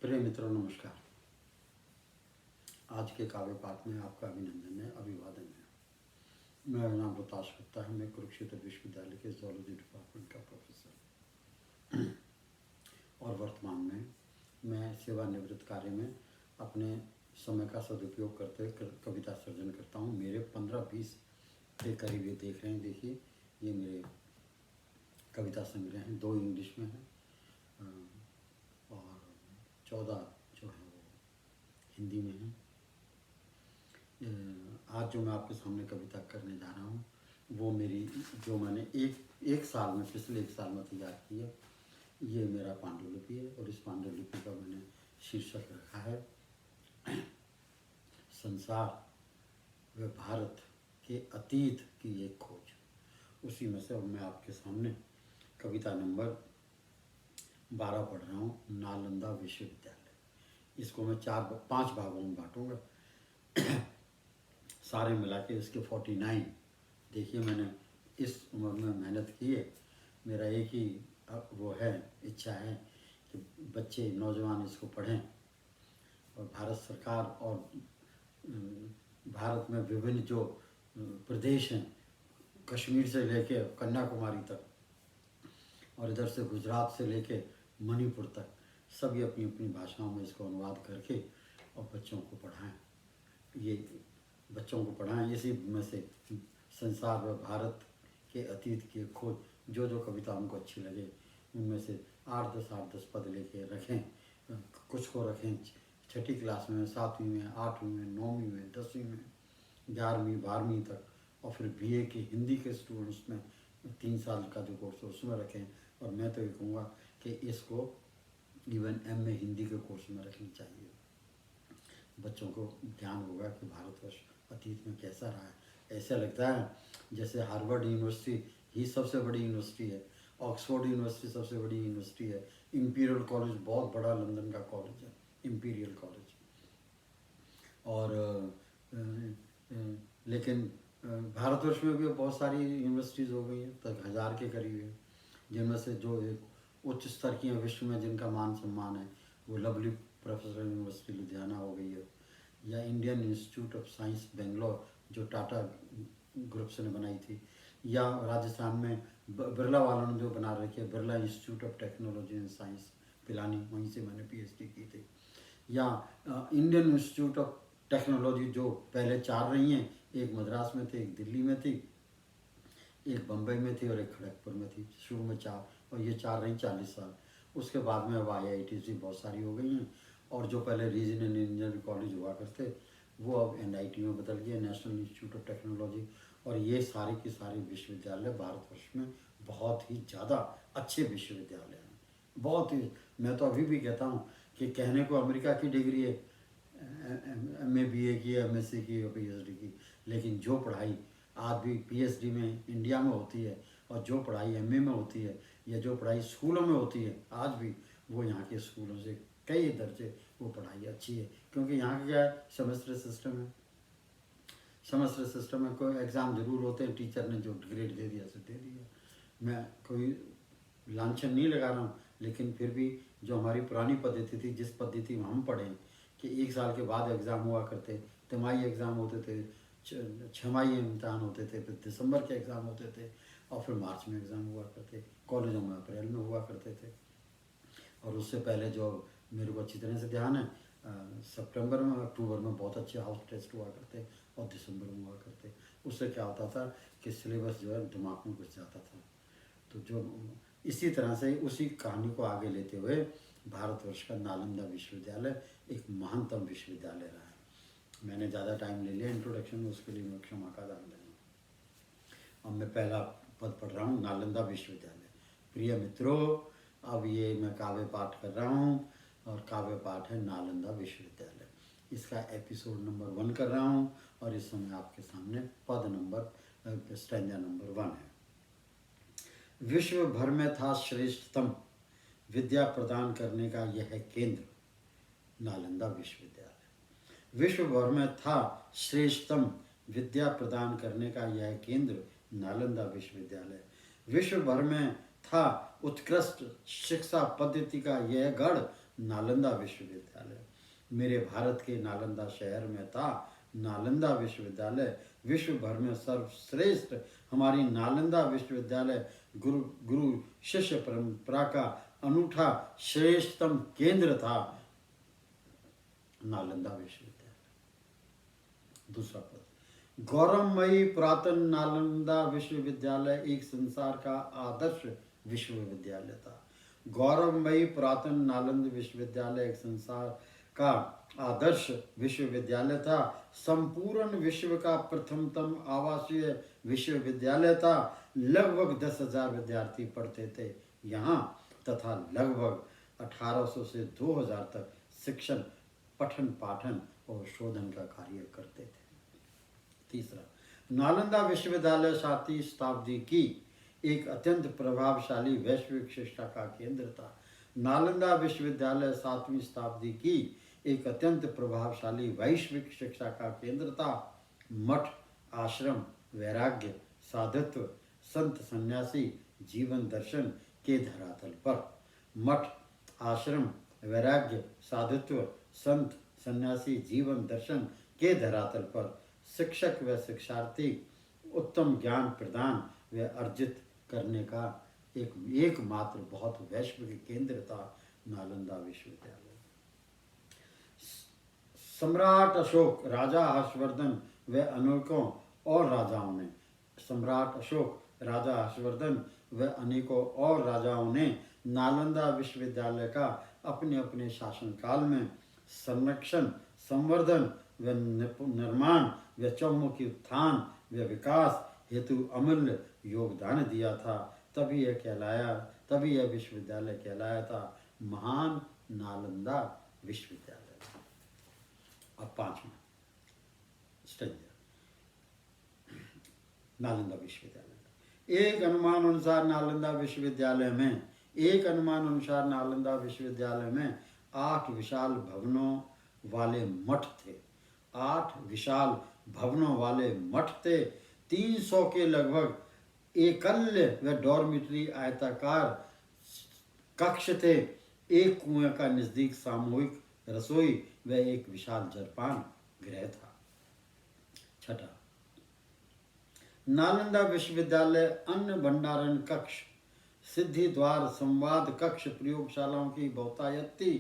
प्रिय मित्रों नमस्कार। आज के काव्य पाठ में आपका अभिनंदन है, अभिवादन है। मेरा नाम रोहताश गुप्ता है। मैं कुरुक्षेत्र विश्वविद्यालय के जूलॉजी डिपार्टमेंट का प्रोफेसर और वर्तमान में मैं सेवानिवृत्त कार्य में अपने समय का सदुपयोग करते हुए कविता सर्जन करता हूँ। मेरे 15-20 के करीब ये देख रहे हैं, देखिए ये मेरे कविता संग्रह हैं। 2 इंग्लिश में हैं और 14 जो है वो हिंदी में हैं। आज जो मैं आपके सामने कविता करने जा रहा हूँ वो मेरी जो मैंने एक साल में पिछले 1 साल में तैयार की है। ये मेरा पांडुलिपि है और इस पांडुलिपि का मैंने शीर्षक रखा है संसार व भारत के अतीत की एक खोज। उसी में से अब मैं आपके सामने कविता नंबर 12 पढ़ रहा हूँ, नालंदा विश्वविद्यालय। इसको मैं 5 भागों में बांटूंगा। सारे मिला के इसके 49। देखिए मैंने इस उम्र में मेहनत की है। मेरा एक ही वो है, इच्छा है कि बच्चे नौजवान इसको पढ़ें और भारत सरकार और भारत में विभिन्न जो प्रदेश हैं, कश्मीर से लेके कन्याकुमारी तक और इधर से गुजरात से लेके मणिपुर तक, सभी अपनी अपनी भाषाओं में इसको अनुवाद करके और बच्चों को पढ़ाएं। बच्चों को पढ़ाएं। इसी में से संसार व भारत के अतीत की खोज, जो कविता उनको अच्छी लगे उनमें से 8-10 पद लेके रखें। कुछ को रखें 6ठी क्लास में, 7वीं में, 8वीं में, 9वीं में, 10वीं में, 11वीं 12वीं तक, और फिर बीए के हिंदी के स्टूडेंट्स में 3 साल का जो कोर्स है उसमें रखें। और मैं तो ये कहूँगा कि इसको इवन MA हिंदी के कोर्स में रखनी चाहिए। बच्चों को ज्ञान होगा कि भारतवर्ष अतीत में कैसा रहा है। ऐसा लगता है जैसे हार्वर्ड यूनिवर्सिटी ही सबसे बड़ी यूनिवर्सिटी है, ऑक्सफोर्ड यूनिवर्सिटी सबसे बड़ी यूनिवर्सिटी है, इंपीरियल कॉलेज बहुत बड़ा लंदन का कॉलेज है, इंपीरियल कॉलेज। और लेकिन भारतवर्ष में भी बहुत सारी यूनिवर्सिटीज़ हो गई हैं, तक 1000 के करीब है, जिनमें से जो एक उच्च स्तर की विश्व में जिनका मान सम्मान है वो लवली प्रोफेसर यूनिवर्सिटी लुधियाना हो गई है, या Indian institute of science Bangalore जो टाटा ग्रुप्स ने बनाई थी, या राजस्थान में बिरला वालों ने जो बना रखी है Birla institute of technology and science Pilani, वहीं से मैंने PhD की थी, या इंडियन इंस्टीट्यूट ऑफ टेक्नोलॉजी जो पहले 4 रही हैं, एक मद्रास में थी, एक दिल्ली में थी, एक बम्बई में थी और एक खड़गपुर में थी। शुरू में 4, और ये 4 रही 40 साल। उसके बाद में अब IITs भी बहुत सारी हो गई हैं, और जो पहले रीजनल इंजीनियरिंग कॉलेज हुआ करते वो अब NIT में बदल गए, नेशनल इंस्टीट्यूट ऑफ टेक्नोलॉजी। और ये सारे के सारे विश्वविद्यालय भारतवर्ष में बहुत ही ज़्यादा अच्छे विश्वविद्यालय हैं, बहुत ही। मैं तो अभी भी कहता हूँ कि कहने को अमेरिका की डिग्री है, MA BA की, MSc की और PhD की, लेकिन जो पढ़ाई आज भी PhD में इंडिया में होती है और जो पढ़ाई MA में होती है या जो पढ़ाई स्कूलों में होती है आज भी, वो यहाँ के स्कूलों से कई दर्जे वो पढ़ाई अच्छी है। क्योंकि यहाँ का क्या है, सेमेस्टर सिस्टम है। सेमेस्टर सिस्टम में कोई एग्ज़ाम जरूर होते हैं, टीचर ने जो ग्रेड दे दिया तो दे दिया। मैं कोई लांछन नहीं लगा रहा हूँ, लेकिन फिर भी जो हमारी पुरानी पद्धति थी, जिस पद्धति में हम पढ़ें कि 1 साल के बाद एग्ज़ाम हुआ करते, तिमाही एग्ज़ाम होते थे, 6माही इम्तहान होते थे, फिर दिसंबर के एग्ज़ाम होते थे, और फिर मार्च में एग्ज़ाम हुआ करते, कॉलेजों में अप्रैल में हुआ करते थे। और उससे पहले जो मेरे को अच्छी तरह से ध्यान है, सितंबर में अक्टूबर में बहुत अच्छे हाउस टेस्ट हुआ करते और दिसंबर में हुआ करते। उससे क्या होता था कि सिलेबस जो है दिमाग में घुस जाता था। तो जो इसी तरह से उसी कहानी को आगे लेते हुए भारतवर्ष का नालंदा विश्वविद्यालय एक महानतम विश्वविद्यालय रहा है। मैंने ज़्यादा टाइम ले लिया इंट्रोडक्शन में, उसके लिए मैं क्षमा का दान देना। अब मैं पहला पद पढ़ रहा हूँ, नालंदा विश्वविद्यालय। प्रिय मित्रों, अब ये मैं काव्य पाठ कर रहा हूँ और काव्य पाठ है नालंदा विश्वविद्यालय। इसका एपिसोड नंबर 1 कर रहा हूँ और इस समय आपके सामने पद नंबर स्टैंजा नंबर 1 है। विश्व भर में था श्रेष्ठतम विद्या प्रदान करने का यह केंद्र, नालंदा विश्वविद्यालय। विश्व भर में था श्रेष्ठतम विद्या प्रदान करने का यह केंद्र, नालंदा विश्वविद्यालय। विश्व भर में था उत्कृष्ट शिक्षा पद्धति का यह गढ़, नालंदा विश्वविद्यालय। मेरे भारत के नालंदा शहर में था नालंदा विश्वविद्यालय। विश्व भर में सर्वश्रेष्ठ हमारी नालंदा विश्वविद्यालय गुरु गुरु शिष्य परंपरा का अनूठा श्रेष्ठतम केंद्र था नालंदा विश्वविद्यालय। दूसरा पद, गौरवमयी पुरातन नालंदा विश्वविद्यालय एक संसार का आदर्श विश्वविद्यालय था। गौरवमयी पुरातन नालंदा विश्वविद्यालय एक संसार का आदर्श विश्वविद्यालय था। संपूर्ण विश्व का प्रथमतम आवासीय विश्वविद्यालय था। लगभग 10,000 विद्यार्थी पढ़ते थे यहाँ तथा लगभग 1800 से 2000 तक शिक्षण, पठन पाठन और शोधन का कार्य करते थे। तीसरा, नालंदा विश्वविद्यालय 7वीं शताब्दी की एक अत्यंत प्रभावशाली वैश्विक शिक्षा का केंद्र था। नालंदा विश्वविद्यालय 7वीं शताब्दी की एक अत्यंत प्रभावशाली वैश्विक शिक्षा का केंद्र था। मठ, आश्रम, वैराग्य, साधुत्व, संत सन्यासी जीवन दर्शन के धरातल पर, मठ, आश्रम, वैराग्य, साधुत्व, संत सन्यासी जीवन दर्शन के धरातल पर शिक्षक व शिक्षार्थी उत्तम ज्ञान प्रदान व अर्जित करने का एकमात्र बहुत वैश्विक केंद्र था नालंदा विश्वविद्यालय। सम्राट अशोक, राजा हर्षवर्धन व अनेकों और राजाओं ने, सम्राट अशोक, राजा हर्षवर्धन व अनेकों और राजाओं ने नालंदा विश्वविद्यालय का अपने अपने शासनकाल में संरक्षण, संवर्धन व निर्माण व चौमुखी उत्थान व विकास हेतु अमूल्य योगदान दिया था। तभी यह विश्वविद्यालय कहलाया था महान नालंदा विश्वविद्यालय। अब 5वां स्ट्रेंजर, नालंदा विश्वविद्यालय। एक अनुमान अनुसार नालंदा विश्वविद्यालय में 8 विशाल भवनों वाले मठ थे। 8 विशाल भवनों वाले मठ थे। 300 के लगभग एकल्य व डॉर्मिटरी आयताकार कक्ष थे। एक कुएं का नजदीक सामूहिक रसोई व एक विशाल जलपान गृह था। 6, नालंदा विश्वविद्यालय अन्न भंडारण कक्ष, सिद्धि द्वार, संवाद कक्ष, प्रयोगशालाओं की बहुतायत थी।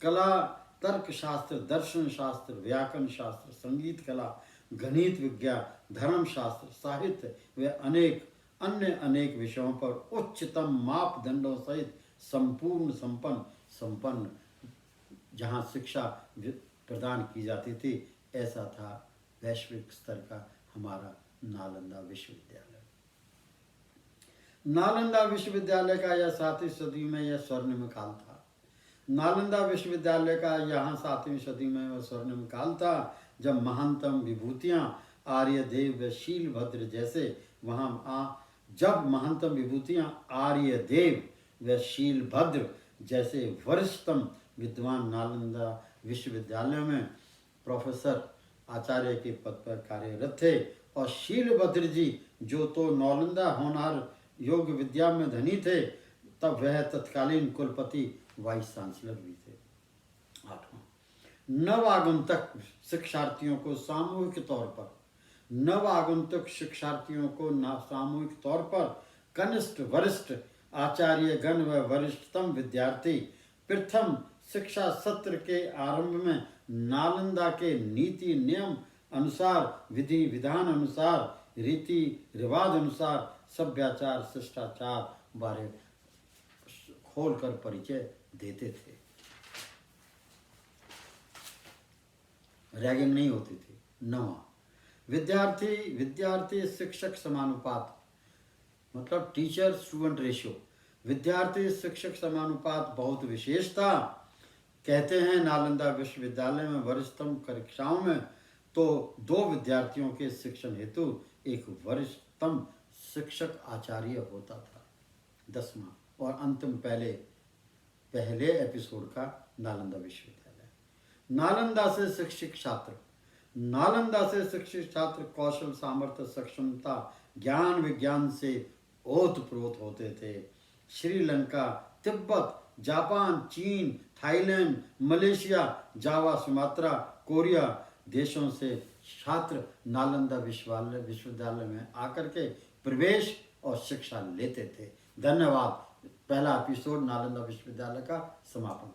कला, तर्क शास्त्र, दर्शन शास्त्र, व्याकरण शास्त्र, संगीत कला, गणित विज्ञान, धर्म शास्त्र, साहित्य व अनेक विषयों पर उच्चतम मापदंडों सहित संपन्न जहाँ शिक्षा प्रदान की जाती थी, ऐसा था वैश्विक स्तर का हमारा नालंदा विश्वविद्यालय। नालंदा विश्वविद्यालय का यह 7वीं सदी में यह स्वर्णिम काल था। नालंदा विश्वविद्यालय का यहाँ 7वीं सदी में वह स्वर्णिम काल था जब महानतम विभूतियाँ आर्यदेव व शीलभद्र जैसे वरिष्ठतम विद्वान नालंदा विश्वविद्यालय में प्रोफेसर आचार्य के पद पर कार्यरत थे और शीलभद्र जी जो तो नालंदा होनहार योग विद्या में धनी थे, तब वह तत्कालीन कुलपति वाइस चांसलर भी थे। 8वां, नवागंतुक शिक्षार्थियों को सामूहिक तौर पर कनिष्ठ वरिष्ठ आचार्य गण व वरिष्ठतम विद्यार्थी प्रथम शिक्षा सत्र के आरंभ में नालंदा के नीति नियम अनुसार, विधि विधान अनुसार, रीति रिवाज अनुसार सभ्याचार शिष्टाचार बारे खोलकर परिचय देते थे। रैगिंग नहीं होती थी। 9वां, विद्यार्थी शिक्षक समानुपात, मतलब टीचर स्टूडेंट रेशियो। विद्यार्थी शिक्षक समानुपात बहुत विशेष था। कहते हैं नालंदा विश्वविद्यालय में वरिष्ठतम कक्षाओं में तो 2 विद्यार्थियों के शिक्षण हेतु एक वरिष्ठतम शिक्षक आचार्य होता था। 10वां और अंतिम पहले एपिसोड का नालंदा विश्वविद्यालय। नालंदा से शिक्षित छात्र कौशल, सामर्थ्य, सक्षमता, ज्ञान विज्ञान से ओतप्रोत होते थे। श्रीलंका, तिब्बत, जापान, चीन, थाईलैंड, मलेशिया, जावा, सुमात्रा, कोरिया देशों से छात्र नालंदा विश्वविद्यालय में आकर के प्रवेश और शिक्षा लेते थे। धन्यवाद। पहला एपिसोड नालंदा विश्वविद्यालय का समापन।